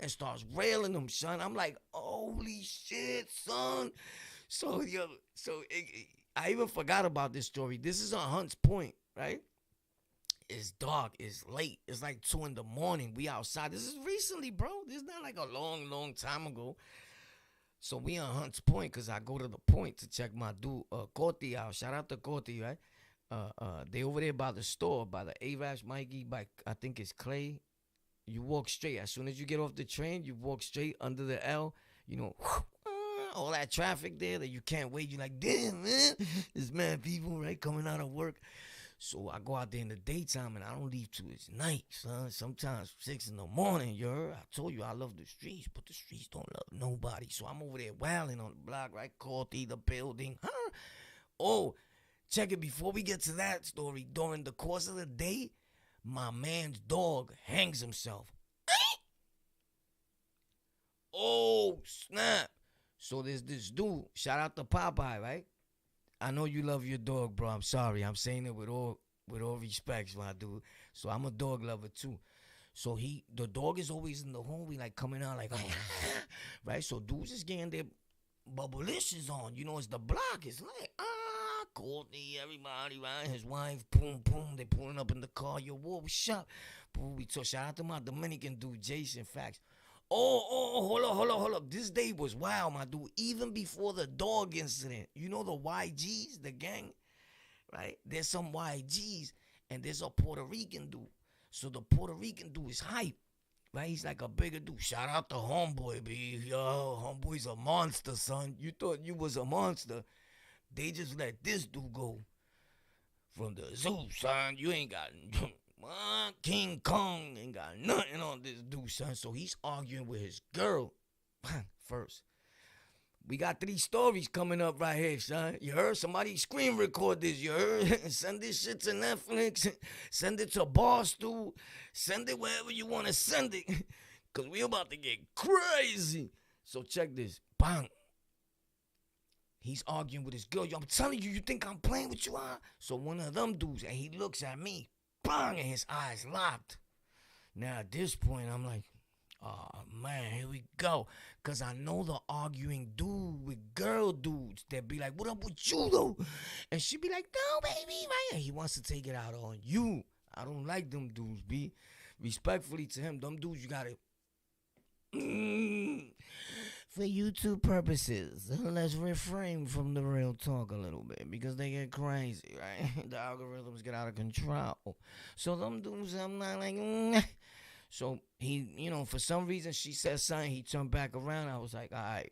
and starts railing him, son. I'm like, holy shit, son. So, yo, I even forgot about this story. This is on Hunts Point, right? It's dark. It's late. It's like 2 in the morning. We outside. This is recently, bro. This is not like a long, long time ago. So we on Hunts Point because I go to the point to check my dude Corti out. Shout out to Corti, right? They over there by the store, by the Avash Mikey, by I think it's Clay. You walk straight. As soon as you get off the train, you walk straight under the L. You know, all that traffic there that you can't wait. You're like, damn, man, there's mad people, right, coming out of work. So I go out there in the daytime and I don't leave till it's night, son. Sometimes 6 in the morning, you heard? I told you I love the streets, but the streets don't love nobody. So I'm over there wailing on the block, right? Courty, the building. Huh? Oh, check it before we get to that story. During the course of the day, my man's dog hangs himself. Oh, snap. So there's this dude, shout out to Popeye, right? I know you love your dog, bro. I'm sorry. I'm saying it with all respects, my dude. So I'm a dog lover too. So the dog is always in the hallway, like coming out, like, right? So dudes is getting their bubblicious on. You know, it's the block. It's like, Courtney, everybody, right? His wife, boom, boom. They pulling up in the car. Yo, what's up? Boom, we talk. Shout out to my Dominican dude, Jason Facts. Hold up. This day was wild, my dude. Even before the dog incident, you know the YGs, the gang, right? There's some YGs, and there's a Puerto Rican dude. So the Puerto Rican dude is hype, right? He's like a bigger dude. Shout out to Homeboy, B. Yo, Homeboy's a monster, son. You thought you was a monster. They just let this dude go from the zoo, son. You ain't got King Kong ain't got nothing on this dude, son. So he's arguing with his girl first. We got 3 stories coming up right here, son. You heard? Somebody screen record this. You heard? Send this shit to Netflix. Send it to Barstool. Send it wherever you want to send it. Because we about to get crazy. So check this. Bang. He's arguing with his girl. Yo, I'm telling you, you think I'm playing with you, huh? So one of them dudes, and he looks at me. Bang, and his eyes locked. Now at this point, I'm like, oh man, here we go. Cause I know the arguing dude with girl dudes that be like, what up with you though? And she be like, no, baby, right? And he wants to take it out on you. I don't like them dudes, B. Respectfully to him, them dudes, you gotta for YouTube purposes, let's refrain from the real talk a little bit because they get crazy, right? The algorithms get out of control. So them dudes, I'm not like, So he, for some reason she said something. He turned back around. I was like, all right.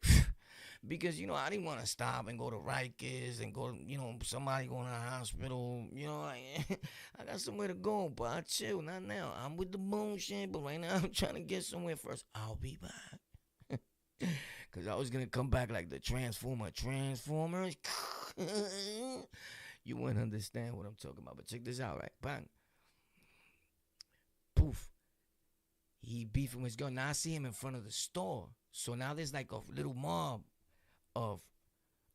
Because, I didn't want to stop and go to Rikers and go, somebody going to the hospital. I got somewhere to go, but I chill. Not now. I'm with the bullshit, but right now I'm trying to get somewhere first. I'll be back. Because I was going to come back like the Transformers. You wouldn't understand what I'm talking about. But check this out, right? Bang. Poof. He beefing with his girl. Now I see him in front of the store. So now there's like a little mob of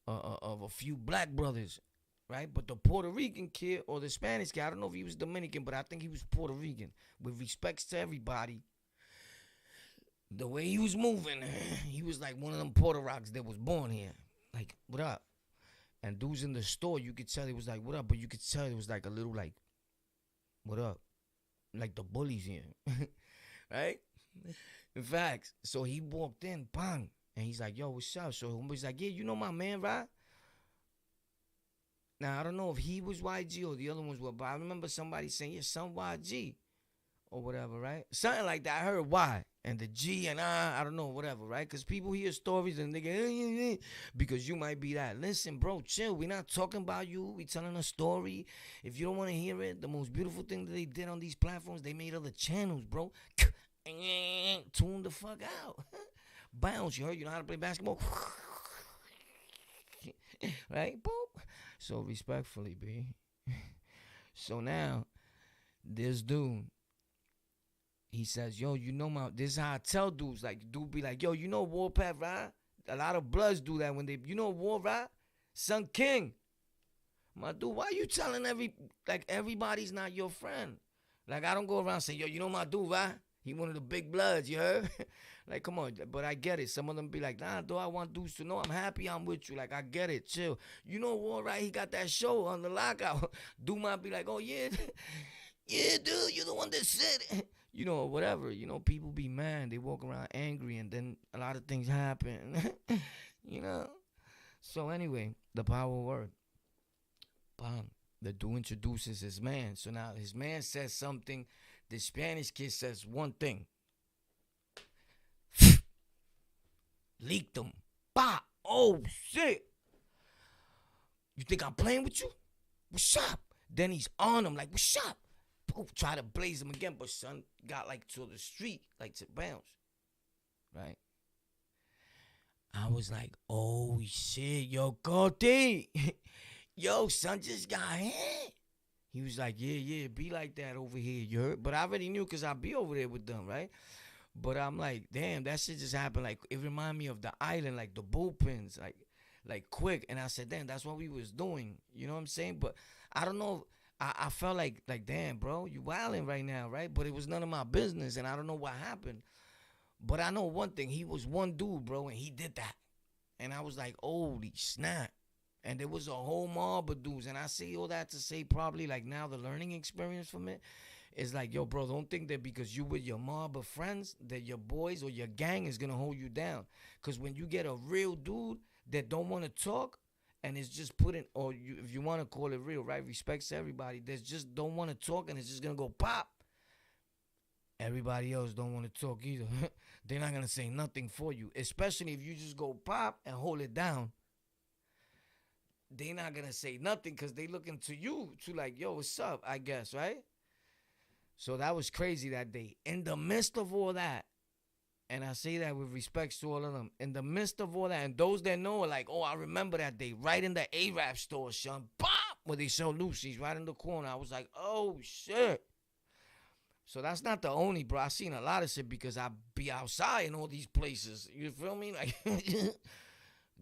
a few black brothers, right? But the Puerto Rican kid or the Spanish kid, I don't know if he was Dominican, but I think he was Puerto Rican. With respects to everybody, the way he was moving, he was like one of them Puerto Rocks that was born here. Like, what up? And dudes in the store, you could tell he was like, what up? But you could tell it was like a little like, what up? Like the bullies here. Right? In fact, so he walked in, bang. And he's like, yo, what's up? So he's like, yeah, you know my man, right? Now, I don't know if he was YG or the other ones were, but I remember somebody saying, yeah, some YG or whatever, right? Something like that. I heard Y and the G and I don't know, whatever, right? Because people hear stories and they go, because you might be that. Listen, bro, chill. We're not talking about you. We're telling a story. If you don't want to hear it, the most beautiful thing that they did on these platforms, they made other channels, bro. Tune the fuck out. Bounce, you heard you know how to play basketball? Right? Boop. So respectfully, B. So now, this dude, he says, yo, this is how I tell dudes. Like, dude be like, yo, Warpath, right? A lot of Bloods do that when they, War, right? Sun King. My dude, why you telling everybody's not your friend? Like, I don't go around saying, yo, my dude, right? He one of the big bloods, you heard? Like, come on. But I get it. Some of them be like, nah, do I want dudes to know I'm happy I'm with you? Like, I get it. Chill. You know what, right? He got that show on the lockout. Dude might be like, oh, yeah. Yeah, dude, you're the one that said it. You know, whatever. You know, people be mad. They walk around angry, and then a lot of things happen. You know? So, anyway, the power word. Bam. The dude introduces his man. So now his man says something. The Spanish kid says one thing. Leaked him. Bah! Oh, shit. You think I'm playing with you? What's up? Then he's on him like, what's up? Poof, try to blaze him again, but son got like to the street, like to bounce. Right? I was like, oh shit, yo, Goldie. Yo, son just got hit. He was like, yeah, be like that over here, you heard? But I already knew because I be over there with them, right? But I'm like, damn, that shit just happened. Like, it reminded me of the island, like the bullpens, like quick. And I said, damn, that's what we was doing. You know what I'm saying? But I don't know. I felt like, damn, bro, you wilding right now, right? But it was none of my business, and I don't know what happened. But I know one thing. He was one dude, bro, and he did that. And I was like, holy snap. And there was a whole mob of dudes. And I say all that to say probably like now the learning experience from it is like, yo, bro, don't think that because you with your mob of friends that your boys or your gang is going to hold you down. Because when you get a real dude that don't want to talk and it's just putting, or you, if you want to call it real, right, respects everybody, that just don't want to talk and it's just going to go pop. Everybody else don't want to talk either. They're not going to say nothing for you, especially if you just go pop and hold it down. They not gonna say nothing because they looking to you to like, yo, what's up, I guess, right? So that was crazy that day. In the midst of all that, and I say that with respect to all of them, in the midst of all that, and those that know are like, oh, I remember that day, right in the A-Rap store, son, pop, where they sell Lucy's, right in the corner. I was like, oh, shit. So that's not the only, bro. I seen a lot of shit because I be outside in all these places. You feel me? Like,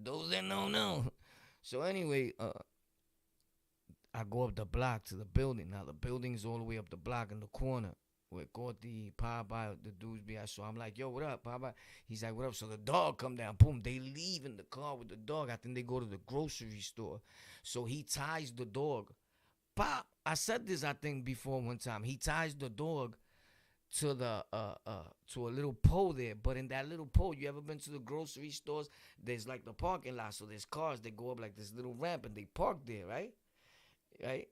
those that know. So anyway, I go up the block to the building. Now the building's all the way up the block in the corner where Gordy, Popeye, the dudes be at. So I'm like, yo, what up, Popeye? He's like, what up? So the dog come down. Boom, they leave in the car with the dog. I think they go to the grocery store. So he ties the dog. Pop, I said this, I think, before one time. He ties the dog to the to a little pole there, but in that little pole, you ever been to the grocery stores? There's like the parking lot, so there's cars that go up like this little ramp, and they park there, right?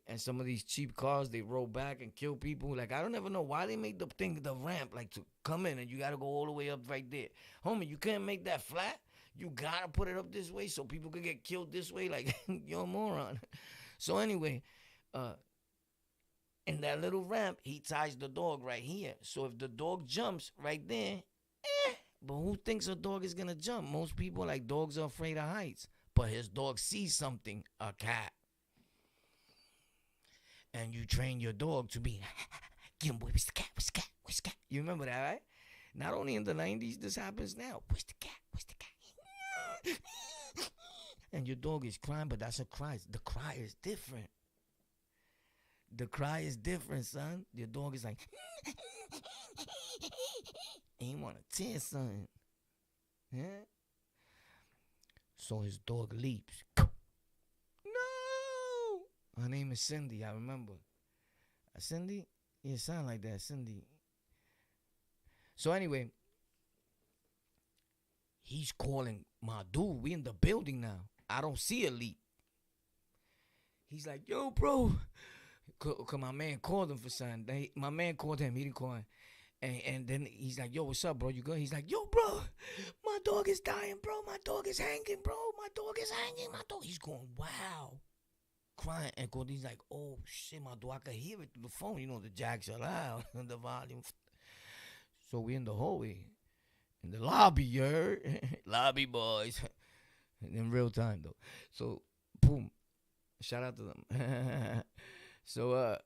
And some of these cheap cars, they roll back and kill people. Like, I don't ever know why they make the ramp like to come in, and you gotta go all the way up right there, homie. You can't make that flat. You gotta put it up this way so people can get killed this way. Like, you're a moron. So anyway, in that little ramp, he ties the dog right here. So if the dog jumps right there, but who thinks a dog is gonna jump? Most people like dogs are afraid of heights. But his dog sees something, a cat. And you train your dog to be, get him, boy, where's the cat? Where's the cat? Where's the cat? You remember that, right? Not only in the 90s, this happens now. Where's the cat? Where's the cat? And your dog is crying, but that's a cry. The cry is different. The cry is different, son. Your dog is like, and he want to tear something. Yeah? So his dog leaps. No! Her name is Cindy, I remember. Cindy? Yeah, sound like that, Cindy. So anyway, he's calling my dude. We in the building now. I don't see a leap. He's like, yo, bro. Cause my man called him for something. My man called him. He didn't call him. And then he's like, yo, what's up, bro? You good? He's like, yo, bro, my dog is dying, bro. My dog is hanging, bro. My dog is hanging. My dog. He's going, wow. Crying. And Cody's like, oh, shit, my dog. I could hear it through the phone. You know, the jacks are loud. The volume. So we in the hallway. In the lobby, you heard? Lobby boys. In real time, though. So, boom. Shout out to them. So,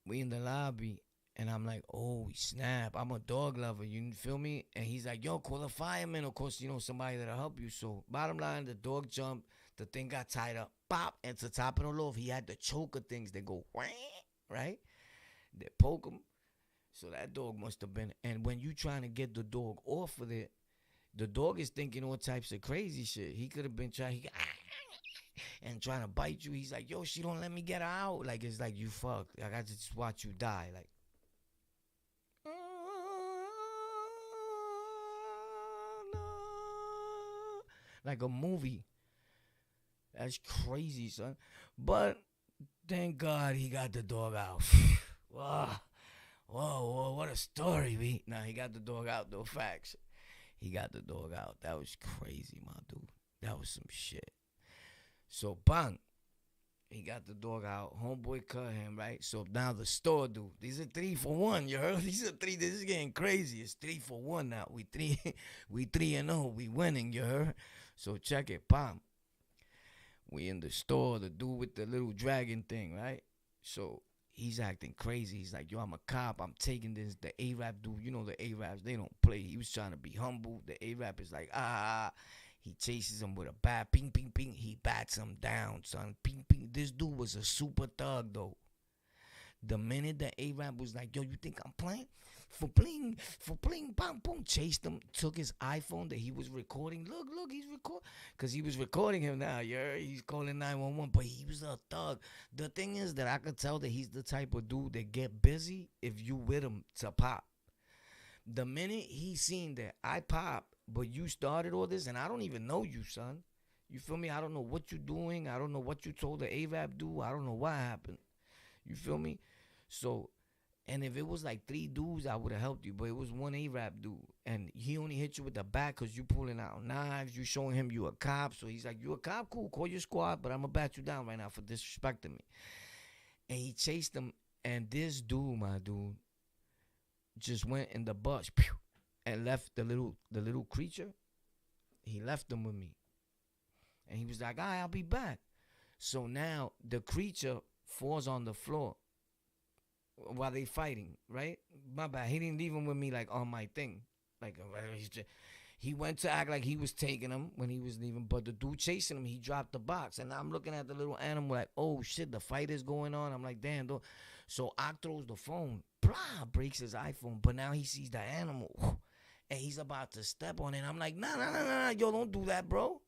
we in the lobby, and I'm like, oh, snap. I'm a dog lover, you feel me? And he's like, yo, call the fireman. Of course, you know, somebody that'll help you. So, bottom line, the dog jumped. The thing got tied up. Pop. And to top it all off, he had the choker things that go, right? They poke him. So that dog must have been. And when you trying to get the dog off of it, the dog is thinking all types of crazy shit. He could have been trying and trying to bite you. He's like, yo, she don't let me get her out. Like, it's like, you fucked. Like, I just watch you die. Like a movie. That's crazy, son. But thank God he got the dog out. Whoa, whoa, what a story, B. Nah, he got the dog out, though. Facts. He got the dog out. That was crazy, my dude. That was some shit. So, bang. He got the dog out. Homeboy cut him, right? So now the store dude. These are 3 for 1, you heard? These are 3. This is getting crazy. It's 3 for 1 now. We 3-0. We winning, you heard? So check it, bam. We in the store, the dude with the little dragon thing, right? So he's acting crazy. He's like, yo, I'm a cop. I'm taking this. The A-Rap dude, you know the A-Raps, they don't play. He was trying to be humble. The A-Rap is like, He chases him with a bat. Ping, ping, ping. He bats him down, son. Ping, ping. This dude was a super thug, though. The minute the A-Rap was like, yo, you think I'm playing? For playing, bam, boom. Chased him, took his iPhone that he was recording. Look, he's recording. Because he was recording him now, he's calling 911, but he was a thug. The thing is that I could tell that he's the type of dude that get busy if you with him to pop. The minute he seen that I pop, but you started all this, and I don't even know you, son. You feel me? I don't know what you doing. I don't know what you told the A-Rap dude. I don't know what happened. You feel me? So, and if it was like 3 dudes, I would have helped you. But it was 1 A-Rap dude. And he only hit you with the bat because you pulling out knives. You showing him you a cop. So he's like, you a cop? Cool. Call your squad. But I'm going to bat you down right now for disrespecting me. And he chased him. And this dude, my dude, just went in the bus and left the little creature. He left him with me. And he was like, all right, I'll be back. So now the creature falls on the floor while they fighting, right? My bad. He didn't leave him with me like on my thing. Like he went to act like he was taking him when he was leaving, but the dude chasing him, he dropped the box. And I'm looking at the little animal like, oh shit, the fight is going on. I'm like, damn, don't. So I throws the phone, blah, breaks his iPhone, but now he sees the animal and he's about to step on it. I'm like, nah, yo, don't do that, bro.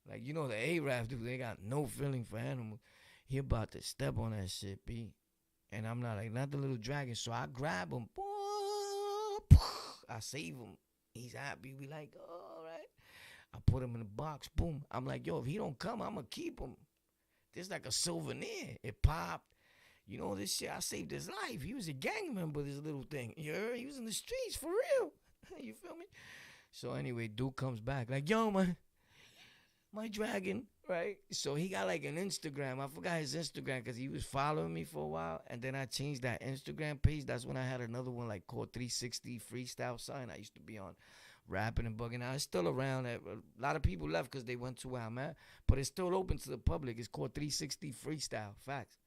Like, you know, the A-Rap dude, they got no feeling for animals. He about to step on that shit, B. And I'm not the little dragon. So I grab him. I save him. He's happy. We like, all right. I put him in the box. Boom. I'm like, yo, if he don't come, I'm going to keep him. This like a souvenir. It popped. You know, this shit, I saved his life. He was a gang member, this little thing. You heard? He was in the streets for real. You feel me? So anyway, dude comes back. Like, yo, man. My dragon, right? So he got like an Instagram. I forgot his Instagram because he was following me for a while. And then I changed that Instagram page. That's when I had another one like called 360 Freestyle Sign. I used to be on rapping and bugging out. It's still around. A lot of people left because they went to where I'm at. But it's still open to the public. It's called 360 Freestyle. Facts.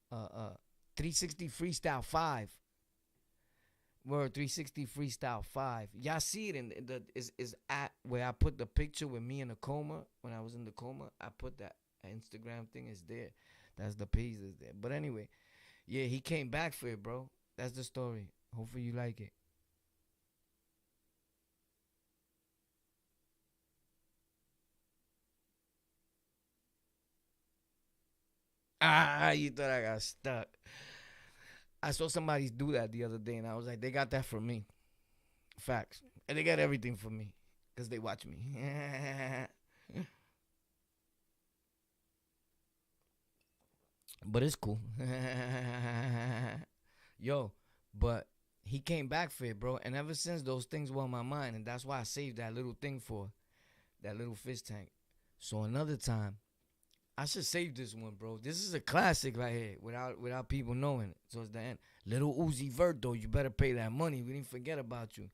360 Freestyle 5. Word 360 Freestyle 5. Y'all see it in the is at where I put the picture with me in the coma when I was in the coma. I put that Instagram thing is there. That's the page is there. But anyway, yeah, he came back for it, bro. That's the story. Hopefully you like it. You thought I got stuck. I saw somebody do that the other day, and I was like, they got that from me. Facts. And they got everything from me because they watch me. But it's cool. Yo, but he came back for it, bro. And ever since, those things were on my mind. And that's why I saved that little thing for that little fish tank. So another time, I should save this one, bro. This is a classic right here without people knowing it. So it's the end. Little Uzi Vert, though, you better pay that money. We didn't forget about you.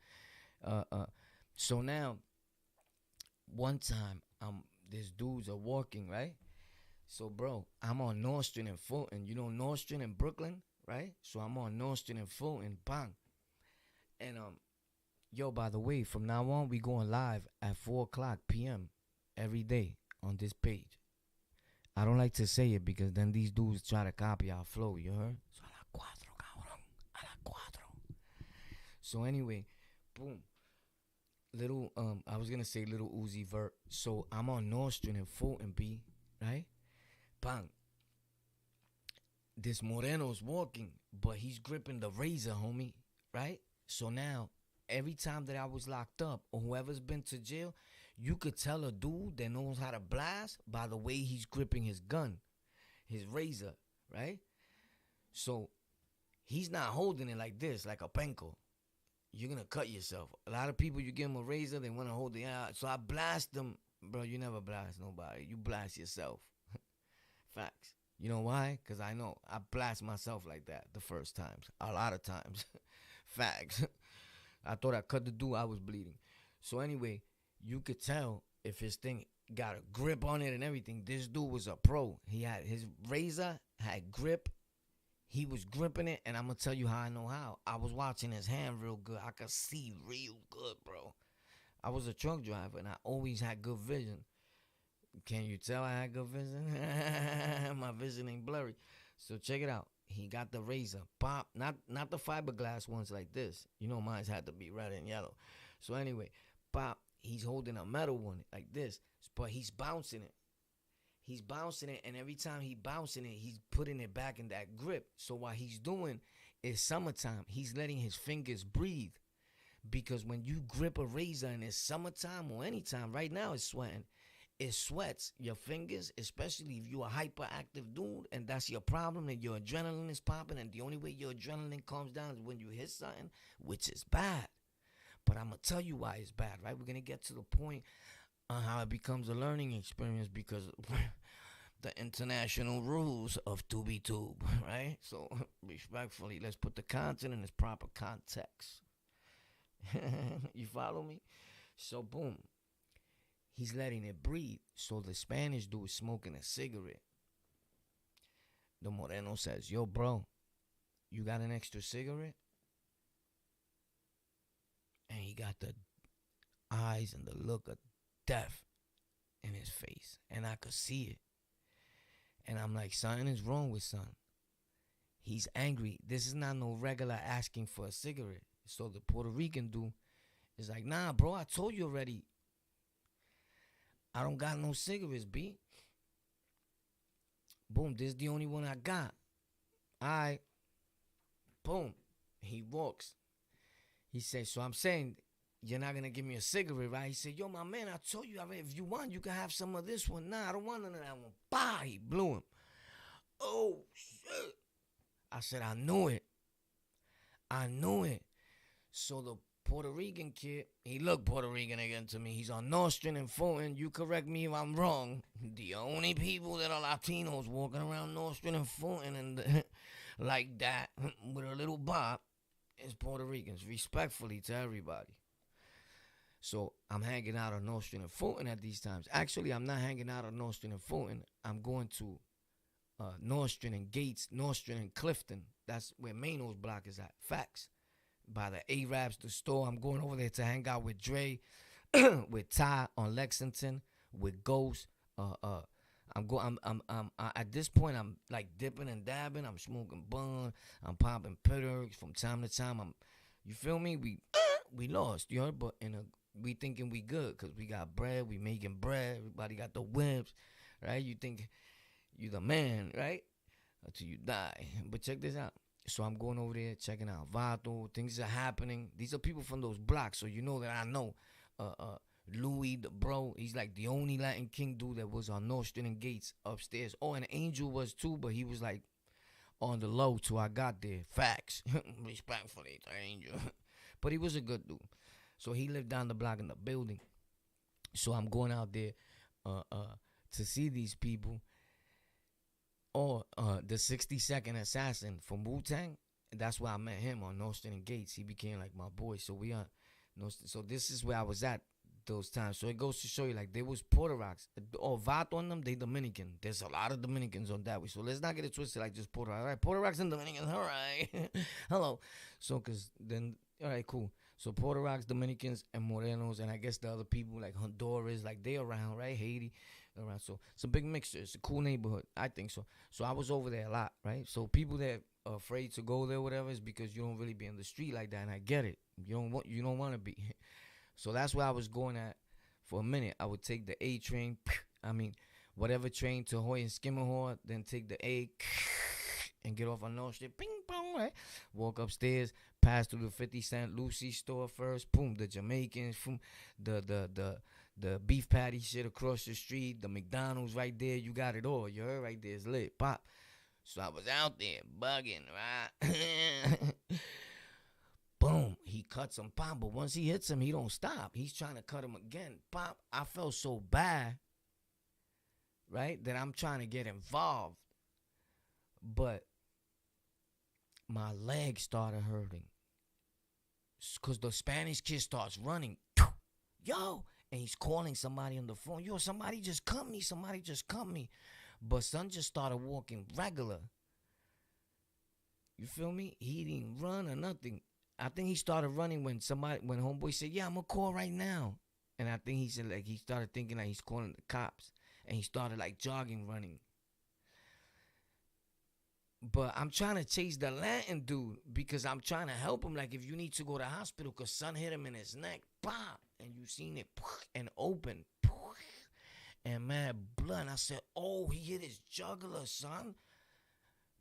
So now, one time, these dudes are walking, right? So, bro, I'm on North Street in Fulton. You know North Street in Brooklyn, right? So I'm on North Street in Fulton, bang. And, yo, by the way, from now on, we going live at 4 o'clock p.m. every day on this page. I don't like to say it because then these dudes try to copy our flow, you heard? Son las 4, cabrón. So anyway, boom. Little I was gonna say little Uzi Vert. So I'm on North Street in Fulton B, right? Bang. This Moreno's walking, but he's gripping the razor, homie, right? So now, every time that I was locked up, or whoever's been to jail, you could tell a dude that knows how to blast by the way he's gripping his gun, his razor, right? So he's not holding it like this, like a penko. You're gonna cut yourself. A lot of people, you give them a razor, they wanna hold it out. So I blast them, bro. You never blast nobody. You blast yourself. Facts. You know why? Because I know I blast myself like that the first times. A lot of times. Facts. I thought I cut the dude, I was bleeding. So anyway, you could tell if his thing got a grip on it and everything. This dude was a pro. He had his razor, had grip. He was gripping it, and I'm going to tell you how I know how. I was watching his hand real good. I could see real good, bro. I was a truck driver, and I always had good vision. Can you tell I had good vision? My vision ain't blurry. So check it out. He got the razor. Pop. Not the fiberglass ones like this. You know mine's had to be red and yellow. So anyway, pop. He's holding a metal one like this. But he's bouncing it. He's bouncing it, and every time he bouncing it, he's putting it back in that grip. So what he's doing is summertime. He's letting his fingers breathe. Because when you grip a razor and it's summertime or anytime, right now it's sweating. It sweats your fingers, especially if you're a hyperactive dude and that's your problem and your adrenaline is popping, and the only way your adrenaline calms down is when you hit something, which is bad. But I'm going to tell you why it's bad, right? We're going to get to the point on how it becomes a learning experience because the international rules of TubiTube, right? So respectfully, let's put the content in its proper context. You follow me? So boom. He's letting it breathe. So the Spanish dude is smoking a cigarette. The Moreno says, yo, bro, you got an extra cigarette? And he got the eyes and the look of death in his face. And I could see it. And I'm like, something is wrong with son. He's angry. This is not no regular asking for a cigarette. So the Puerto Rican dude is like, nah, bro, I told you already. I don't got no cigarettes, B. Boom, this is the only one I got. Alright. Boom. He walks. He says, so I'm saying, you're not going to give me a cigarette, right? He said, yo, my man, I told you, if you want, you can have some of this one. Nah, I don't want none of that one. Bah, he blew him. Oh, shit. I said, I knew it. I knew it. So the Puerto Rican kid, he looked Puerto Rican again to me. He's on Nostrand and Fulton. You correct me if I'm wrong. The only people that are Latinos walking around Nostrand and Fulton and like that with a little bop is Puerto Ricans. Respectfully to everybody. So I'm hanging out on Nostrand and Fulton at these times. Actually, I'm not hanging out on Nostrand and Fulton. I'm going to Nostrand and Gates, Nostrand and Clifton. That's where Mano's block is at. Facts. By the Arabs, the store. I'm going over there to hang out with Dre, with Ty on Lexington, with Ghost. I'm at this point I'm like dipping and dabbing. I'm smoking bun. I'm popping pittergs from time to time. You feel me? We lost, you heard, but we thinking we good because we got bread. We making bread. Everybody got the whips, right? You think you the man, right? Until you die. But check this out. So I'm going over there, checking out Vato. Things are happening. These are people from those blocks, so you know that I know. Louis, the bro, he's like the only Latin King dude that was on Nostrand and Gates upstairs. Oh, and Angel was too, but he was like on the low till I got there. Facts. Respectfully to Angel. But he was a good dude. So he lived down the block in the building. So I'm going out there to see these people. Or the 60-second assassin from Wu-Tang. That's where I met him on Nostrand and Gates. He became like my boy. So we are so this is where I was at those times. So it goes to show you, like, there was Puerto Rocks. Or Vato on them, they Dominican. There's a lot of Dominicans on that way. So let's not get it twisted like just Puerto Rocks. All right, Puerto Rocks and Dominicans. All right. Hello. So, because then, all right, cool. So Puerto Rocks, Dominicans, and Morenos, and I guess the other people like Honduras, like they around, right? Haiti. around. So it's a big mixture. It's a cool neighborhood. I think so. So I was over there a lot, right? So people that are afraid to go there, whatever, is because you don't really be in the street like that, and I get it. You don't want to be. So that's where I was going at for a minute. I would take the A train. I mean, whatever train to Hoy and Skimmerhorn, then take the A and get off on North Street. Ping pong, right? Walk upstairs, pass through the 50 Cent Lucy store first. Boom, the Jamaicans. Boom, the beef patty shit across the street. The McDonald's right there. You got it all. You heard right there. It's lit. Pop. So I was out there bugging, right? Boom. He cuts him, pop. But once he hits him, he don't stop. He's trying to cut him again. Pop. I felt so bad, right, that I'm trying to get involved. But my leg started hurting. Because the Spanish kid starts running. Yo. And he's calling somebody on the phone. Yo, somebody just cut me. Somebody just cut me. But son just started walking regular. You feel me? He didn't run or nothing. I think he started running when homeboy said, yeah, I'm going to call right now. And I think he said, like, he started thinking like he's calling the cops. And he started like jogging, running. But I'm trying to chase the Latin dude because I'm trying to help him. Like, if you need to go to the hospital because son hit him in his neck. Pop. And you seen it and open. And mad blood. And I said, oh, he hit his jugular, son.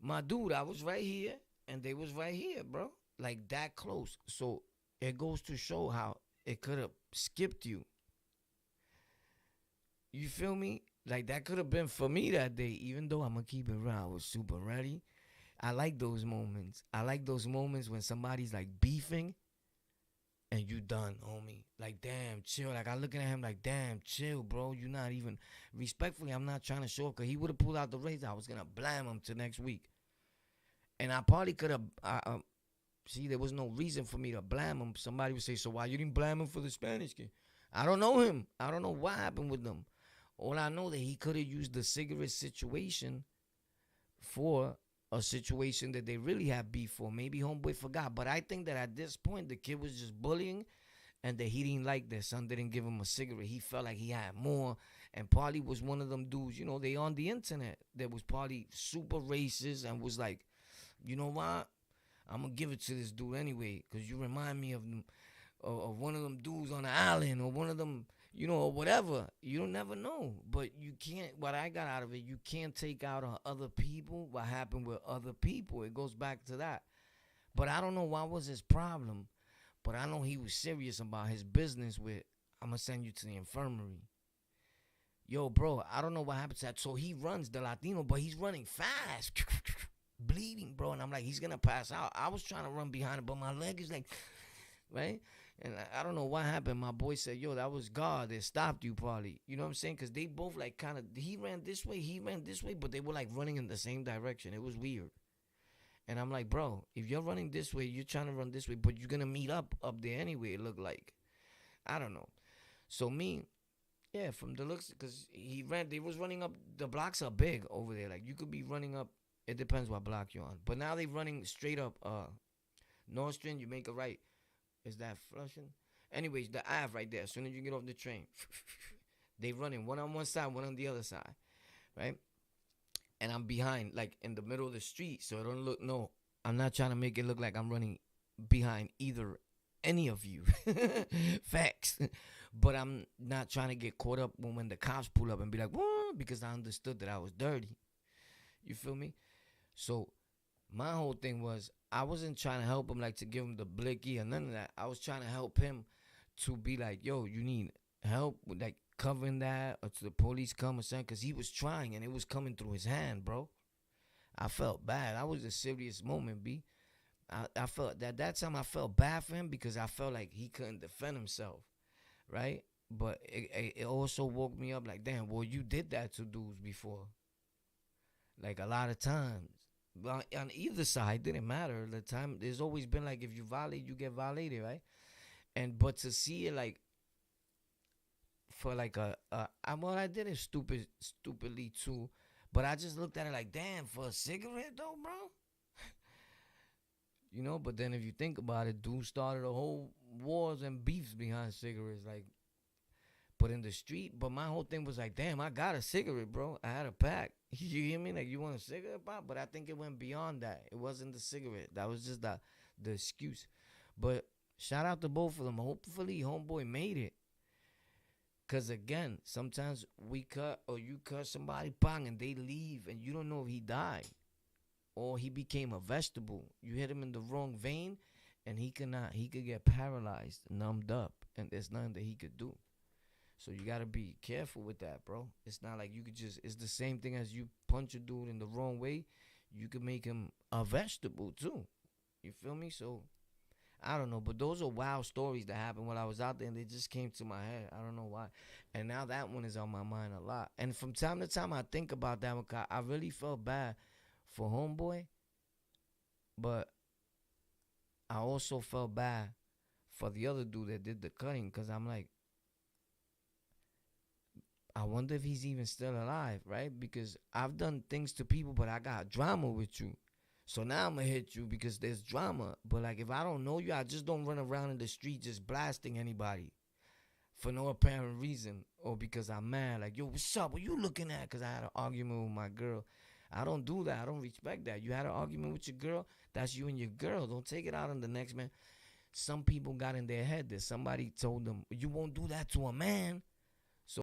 My dude, I was right here. And they was right here, bro. Like, that close. So, it goes to show how it could have skipped you. You feel me? Like, that could have been for me that day. Even though I'm going to keep it real. I was super ready. I like those moments. I like those moments when somebody's, like, beefing. And you done, homie. Like, damn, chill. Like, I looking at him like, damn, chill, bro. You not even... Respectfully, I'm not trying to show up. Because he would have pulled out the razor. I was going to blam him to next week. And I probably could have... see, there was no reason for me to blam him. Somebody would say, so why you didn't blam him for the Spanish kid? I don't know him. I don't know what happened with them. All I know that he could have used the cigarette situation for a situation that they really had beef for. Maybe homeboy forgot. But I think that at this point, the kid was just bullying and that he didn't like that son didn't give him a cigarette. He felt like he had more. And probably was one of them dudes, you know, they on the internet that was probably super racist and was like, you know what? I'm going to give it to this dude anyway because you remind me of one of them dudes on the island or one of them, you know, or whatever. You don't never know. But you can't, what I got out of it, you can't take out on other people what happened with other people. It goes back to that. But I don't know what was his problem. But I know he was serious about his business with, I'm going to send you to the infirmary. Yo, bro, I don't know what happened to that. So he runs the Latino, but he's running fast. Bleeding, bro. And I'm like, he's going to pass out. I was trying to run behind him, but my leg is like, right? And I don't know what happened. My boy said, yo, that was God that stopped you probably. You know what I'm saying? Because they both like kind of, he ran this way, but they were like running in the same direction. It was weird. And I'm like, bro, if you're running this way, you're trying to run this way, but you're going to meet up there anyway, it looked like. I don't know. So me, yeah, from the looks, because they was running up, the blocks are big over there. Like, you could be running up, it depends what block you're on. But now they running straight up Nostrand, you make a right. Is that Flushing? Anyways, the Ave right there. As soon as you get off the train, they running one on one side, one on the other side, right? And I'm behind, like in the middle of the street, so it don't look. No, I'm not trying to make it look like I'm running behind any of you. Facts. But I'm not trying to get caught up when the cops pull up and be like, whoa, because I understood that I was dirty. You feel me? So my whole thing was, I wasn't trying to help him like to give him the blicky or none of that. I was trying to help him to be like, yo, you need help with like covering that or to the police come or something, because he was trying and it was coming through his hand, bro. I felt bad. That was a serious moment, B. I felt that time I felt bad for him because I felt like he couldn't defend himself, right? But it also woke me up like, damn, well, you did that to dudes before. Like a lot of times. Well, on either side, it didn't matter. The time, there's always been like, if you violate, you get violated, right? But to see it like, for like well, I did it stupidly too. But I just looked at it like, damn, for a cigarette though, bro? You know, but then if you think about it, dude started a whole wars and beefs behind cigarettes. Like, But in the street, but my whole thing was like, damn, I got a cigarette, bro. I had a pack. You hear me? Like, you want a cigarette, pop? But I think it went beyond that. It wasn't the cigarette. That was just the excuse. But shout out to both of them. Hopefully, homeboy made it. Cause again, sometimes we cut or you cut somebody, bang, and they leave, and you don't know if he died or he became a vegetable. You hit him in the wrong vein, and he cannot. He could get paralyzed, numbed up, and there's nothing that he could do. So you gotta be careful with that, bro. It's not like you could just. It's the same thing as you punch a dude in the wrong way. You could make him a vegetable too. You feel me? So I don't know, but those are wild stories that happened when I was out there, and they just came to my head. I don't know why, and now that one is on my mind a lot. And from time to time, I think about that one. 'Cause I really felt bad for homeboy, but I also felt bad for the other dude that did the cutting. 'Cause I'm like, I wonder if he's even still alive, right? Because I've done things to people, but I got drama with you. So now I'm gonna hit you because there's drama. But like if I don't know you, I just don't run around in the street just blasting anybody for no apparent reason or because I'm mad. Like, yo, what's up? What you looking at? Because I had an argument with my girl. I don't do that. I don't respect that. You had an argument with your girl. That's you and your girl. Don't take it out on the next man. Some people got in their head that somebody told them, you won't do that to a man.